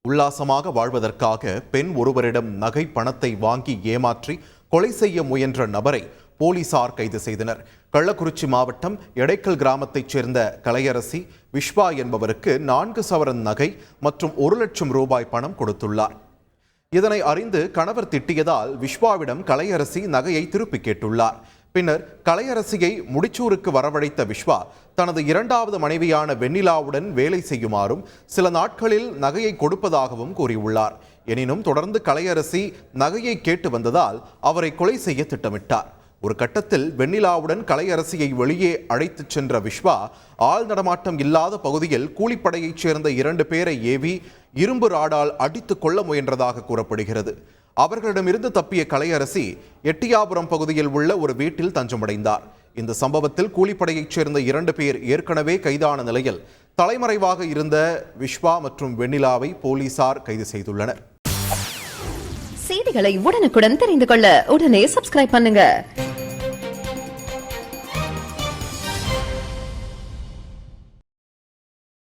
உல்லாசமாக வாழ்வதற்காக பெண் ஒருவரிடம் நகை பணத்தை வாங்கி ஏமாற்றி கொலை செய்ய முயன்ற நபரை போலீசார் கைது செய்தனர். கள்ளக்குறிச்சி மாவட்டம் எடைக்கல் கிராமத்தைச் சேர்ந்த கலையரசி விஸ்வா என்பவருக்கு 4 சவரன் நகை மற்றும் 1 லட்சம் ரூபாய் பணம் கொடுத்துள்ளார். இதனை அறிந்து கணவர் திட்டியதால் விஸ்வாவிடம் கலையரசி நகையை திருப்பி கேட்டுள்ளார். பின்னர் கலையரசியை முடிச்சூருக்கு வரவழைத்த விஸ்வா தனது 2வது மனைவியான வெண்ணிலாவுடன் வேலை செய்யுமாறும் சில நாட்களில் நகையை கொடுப்பதாகவும் கூறியுள்ளார். எனினும் தொடர்ந்து கலையரசி நகையை கேட்டு வந்ததால் அவரை கொலை செய்ய திட்டமிட்டார். ஒரு கட்டத்தில் வெண்ணிலாவுடன் கலையரசியை வெளியே அழைத்துச் சென்ற விஸ்வா ஆள் நடமாட்டம் இல்லாத பகுதியில் கூலிப்படையைச் சேர்ந்த 2 பேரை ஏவி இரும்பு ராடால் அடித்து கொள்ள முயன்றதாக கூறப்படுகிறது. அவர்களிடமிருந்து தப்பிய கலையரசி எட்டியாபுரம் பகுதியில் உள்ள ஒரு வீட்டில் தஞ்சமடைந்தார். இந்த சம்பவத்தில் கூலிப்படையைச் சேர்ந்த 2 பேர் ஏற்கனவே கைதான நிலையில் தலைமறைவாக இருந்த விஸ்வா மற்றும் வெண்ணிலாவை போலீசார் கைது செய்துள்ளனர். செய்திகளை உடனுக்குடன் தெரிந்து கொள்ள உடனே சப்ஸ்கிரைப் பண்ணுங்க.